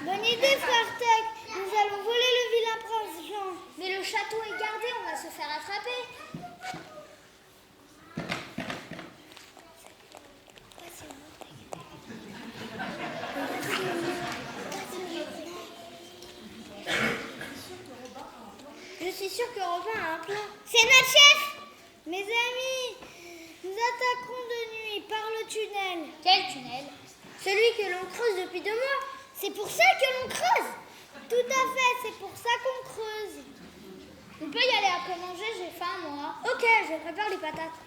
Bonne idée, frère Tuck. Nous allons voler le vilain prince Jean. Mais le château est gardé, on va se faire attraper. Je suis sûre que Robin a un plan. C'est notre chef! Mes amis, nous attaquerons de nuit par le tunnel. Quel tunnel? Celui que l'on creuse depuis 2 mois. C'est pour ça que l'on creuse. Tout à fait, c'est pour ça qu'on creuse. On peut y aller après manger, j'ai faim moi. Ok, je prépare les patates.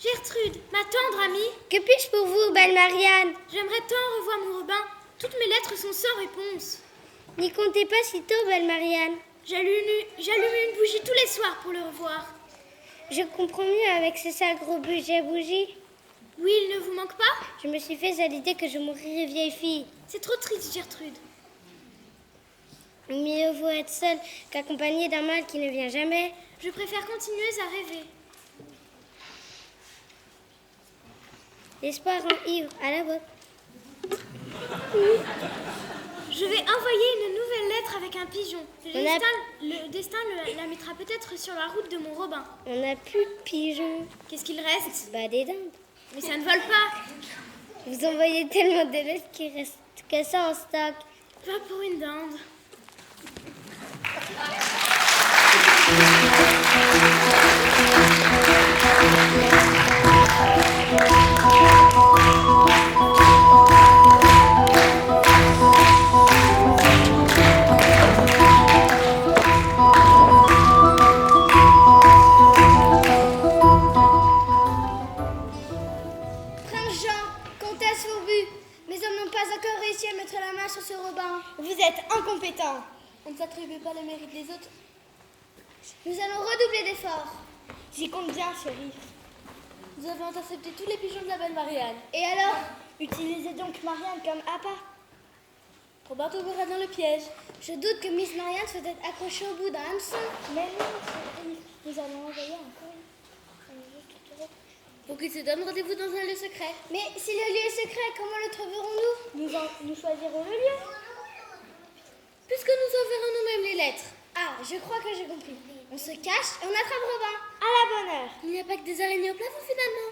Gertrude, ma tendre amie, Que puis-je pour vous, belle Marianne? j'aimerais tant revoir mon Robin. Toutes mes lettres sont sans réponse. N'y comptez pas si tôt, belle Marianne. J'allume une bougie tous les soirs pour le revoir. Je comprends mieux avec ce sale gros budget bougie. Oui, il ne vous manque pas? Je me suis fait à l'idée que je mourrais vieille fille. C'est trop triste, Gertrude. Mieux vaut être seule qu'accompagnée d'un mal qui ne vient jamais. Je préfère continuer à rêver. L'espoir rend ivre, à la vôtre. Je vais envoyer une nouvelle lettre avec un pigeon. On a- Le destin la mettra peut-être sur la route de mon Robin. On n'a plus de pigeons. Qu'est-ce qu'il reste? Bah, des dindes. Mais ça ne vole pas. Vous envoyez tellement de lettres qu'il reste que ça en stock. Pas pour une dinde. Prince Jean, comtesse Fourbus, mes hommes n'ont pas encore réussi à mettre la main sur ce Robin. Vous êtes incompétent. On ne s'attribue pas le mérite des autres. Nous allons redoubler d'efforts. J'y compte bien, chérie. Nous avons intercepté tous les pigeons de la belle Marianne. Et alors, utilisez donc Marianne comme appât. Robin tombera dans le piège. Je doute que Miss Marianne soit accrochée au bout d'un hameçon. Mais non, chérie, nous allons envoyer encore une. Pour qu'il se donne rendez-vous dans un lieu secret. Mais si le lieu est secret, comment le trouverons-nous? Nous choisirons le lieu. Puisque nous enverrons nous-mêmes les lettres. Ah, je crois que j'ai compris. On se cache et on attrape Robin. À la bonne heure. Il n'y a pas que des araignées au plafond finalement.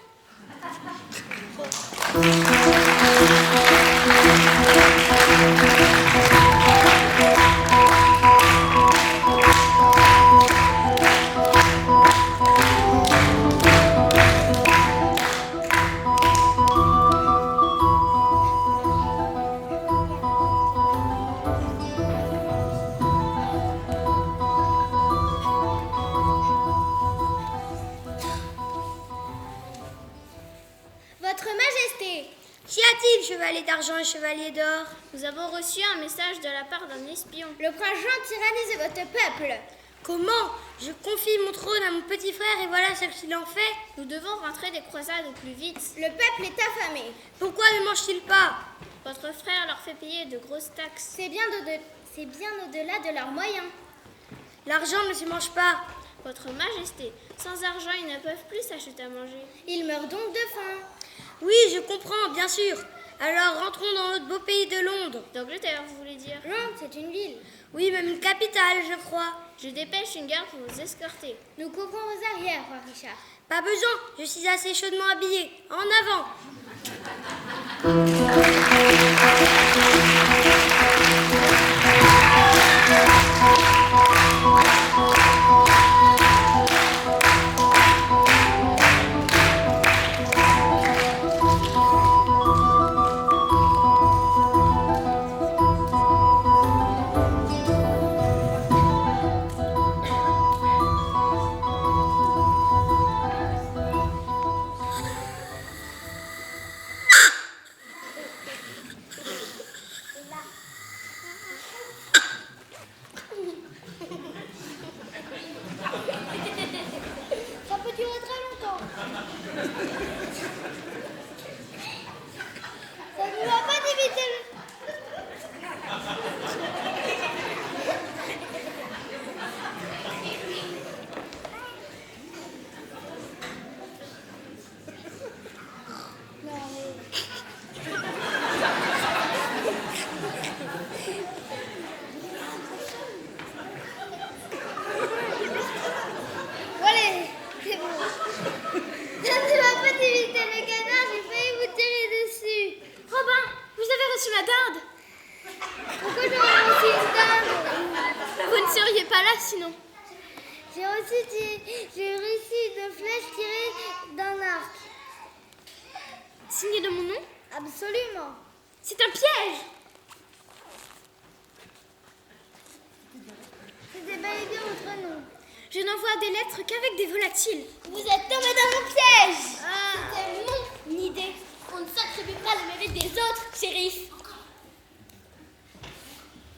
Votre Majesté, qu'y a-t-il, chevalier d'argent et chevalier d'or? Nous avons reçu un message de la part d'un espion. Le prince Jean tyrannise votre peuple. Comment? Je confie mon trône à mon petit frère et voilà ce qu'il en fait. Nous devons rentrer des croisades au plus vite. Le peuple est affamé. Pourquoi ne mange-t-il pas? Votre frère leur fait payer de grosses taxes. C'est bien au-delà de leurs moyens. L'argent ne se mange pas. Votre Majesté, sans argent, ils ne peuvent plus s'acheter à manger. Ils meurent donc de faim. Oui, je comprends, bien sûr. Alors rentrons dans notre beau pays de Londres. D'Angleterre, vous voulez dire? Londres, c'est une ville. Oui, même une capitale, je crois. Je dépêche une garde pour vous escorter. Nous couvrons vos arrières, roi Richard. Pas besoin, je suis assez chaudement habillée. En avant. sinon. J'ai réussi une flèche tirée d'un arc. Signé de mon nom? Absolument. C'est un piège. C'était bel et bien votre nom. Je n'envoie des lettres qu'avec des volatiles. Vous êtes tombé dans mon piège. C'était mon idée. On ne s'attribue pas le mérite des autres, shérif.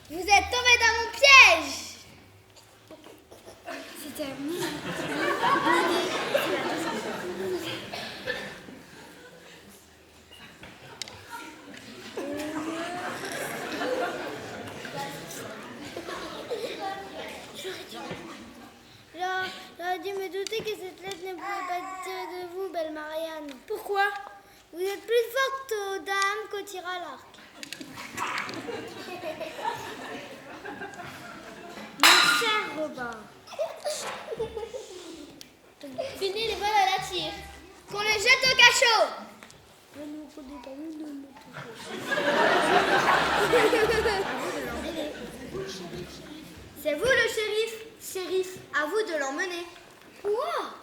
Vous êtes tombé dans mon piège. C'était mon idée. J'aurais dû me douter que cette lettre ne pouvait pas tirer de vous, belle Marianne. Pourquoi? Vous êtes plus forte aux dames qu'au tir à l'arc. Mon cher Robin. Fini les balles à la tire. Qu'on le jette au cachot. C'est vous le shérif. Shérif, à vous de l'emmener. Quoi?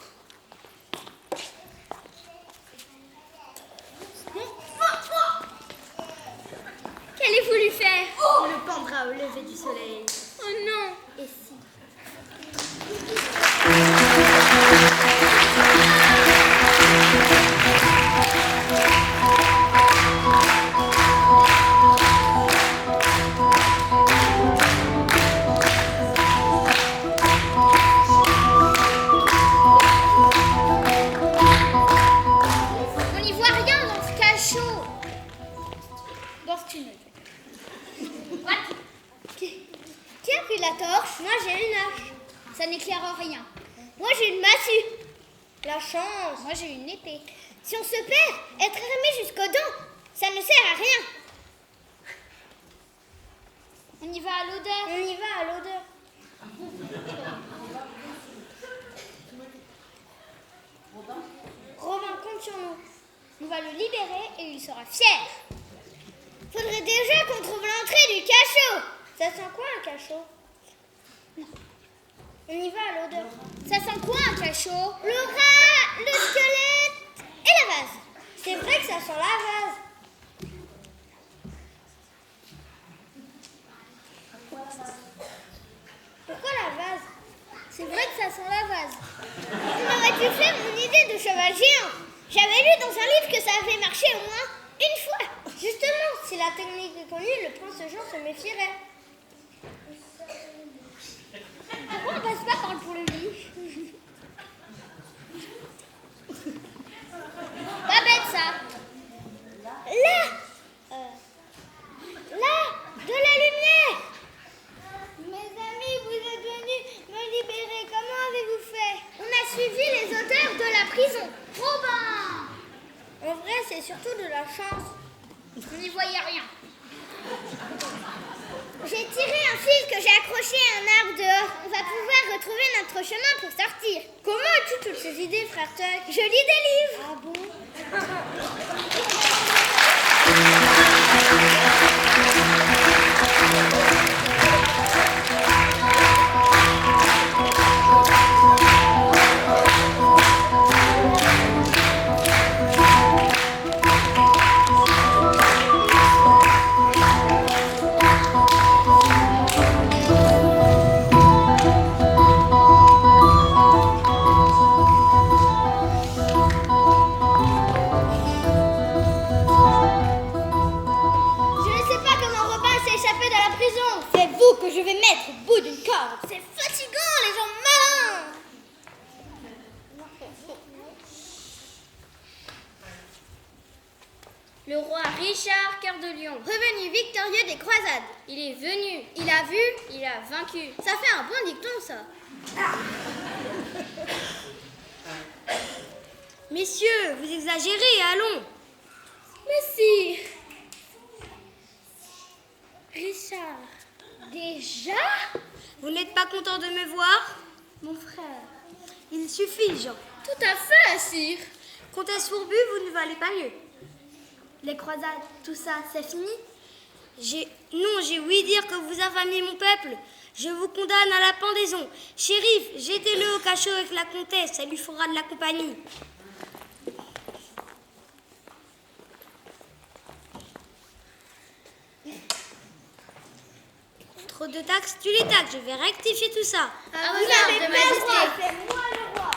Qu'allez-vous lui faire? On le pendra au lever du soleil. Oh non. Et si? On n'y voit rien dans ce cachot. Dans ce tunnel. Qui a pris la torche? Moi j'ai une hache. Ça n'éclaire rien. Moi j'ai une massue. La chance. Moi j'ai une épée. Si on se perd, être armé jusqu'aux dents, ça ne sert à rien. On y va à l'odeur. On y va à l'odeur. Robin, compte sur nous. On va le libérer et il sera fier. Faudrait déjà qu'on trouve l'entrée du cachot. Ça sent quoi un cachot? On y va à l'odeur. Ça sent quoi un cachot? Le rat, le squelette et la vase. C'est vrai que ça sent la vase. Pourquoi la vase? C'est vrai que ça sent la vase. On aurait pu faire mon idée de cheval géant. J'avais lu dans un livre que ça avait marché au moins une fois. Justement, si la technique est connue, le prince Jean se méfierait. Pourquoi on passe pas par le pont-levis? Pas bête ça. Là, de la lumière. Mes amis, vous êtes venus me libérer. Comment avez-vous fait? On a suivi les auteurs de la prison. Robin! En vrai, c'est surtout de la chance. On n'y voyait rien. J'ai tiré un fil que j'ai accroché à un arbre dehors. On va pouvoir retrouver notre chemin pour sortir. Comment as-tu toutes ces idées, frère Tuck? Je lis des livres. Ah bon? Que je vais mettre au bout d'une corde. C'est fatigant, les gens malins. Le roi Richard Cœur de Lion, Revenu victorieux des croisades. il est venu, Il a vu. il a vaincu. Ça fait un bon dicton, ça. Messieurs, vous exagérez, allons. Mais si. Richard. Déjà? Vous n'êtes pas content de me voir? Mon frère. Il suffit, Jean. Tout à fait, sire. Comtesse Fourbus, vous ne valez pas mieux. Les croisades, tout ça, c'est fini? J'ai ouï dire que vous affamiez mon peuple. Je vous condamne à la pendaison. Shérif, jetez-le au cachot avec la comtesse, ça lui fera de la compagnie. Trop de taxes, tu les taxes, je vais rectifier tout ça. À vos ordres, de majesté. C'est moi le roi.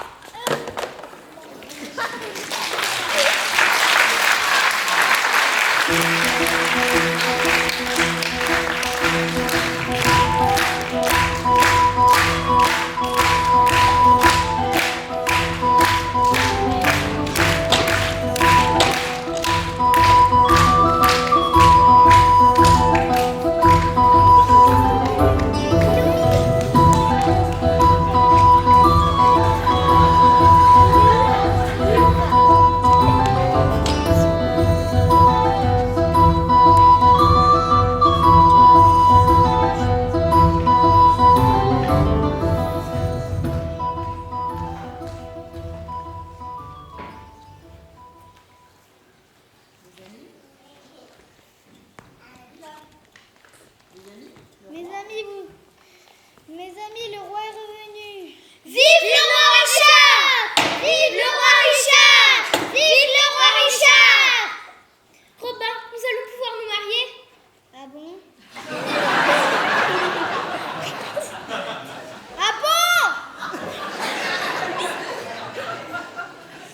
Mes amis, le roi est revenu. Vive le roi Richard! Vive le roi Richard! Vive le roi Richard! Robin, nous allons pouvoir nous marier. Ah bon? Ah bon?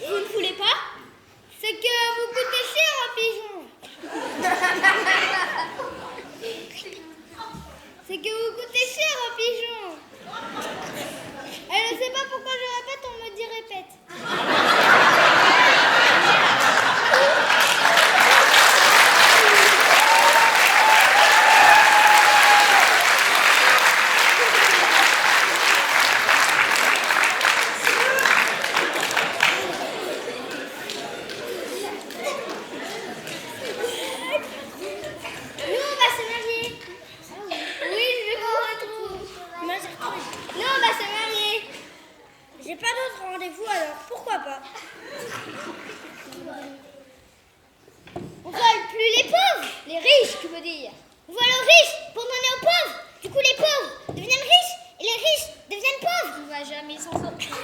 Vous ne voulez pas? C'est que vous coûtez cher un pigeon. C'est que vous coûtez cher un pigeon. Elle ne sait pas pourquoi je répète, on me dit répète. Nous, on va se marier. Oui, je vous retrouve. Nous, on va se marier. J'ai pas d'autre rendez-vous, alors pourquoi pas? On vole plus les pauvres, les riches, tu veux dire. On vole aux riches pour donner aux pauvres. Du coup, les pauvres deviennent riches et les riches deviennent pauvres. On va jamais s'en sortir.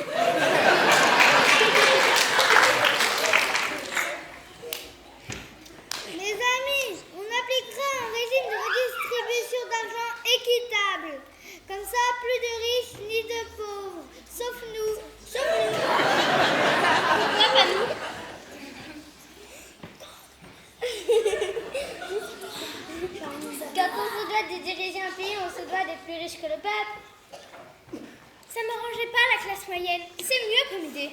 Mes amis, on appliquera un régime de redistribution d'argent équitable. Comme ça, plus de riches ni de pauvres. Sauf nous. Sauf nous. Pourquoi pas nous? Quand on se doit de diriger un pays, on se doit d'être plus riche que le peuple. Ça m'arrangeait pas la classe moyenne. C'est mieux comme idée.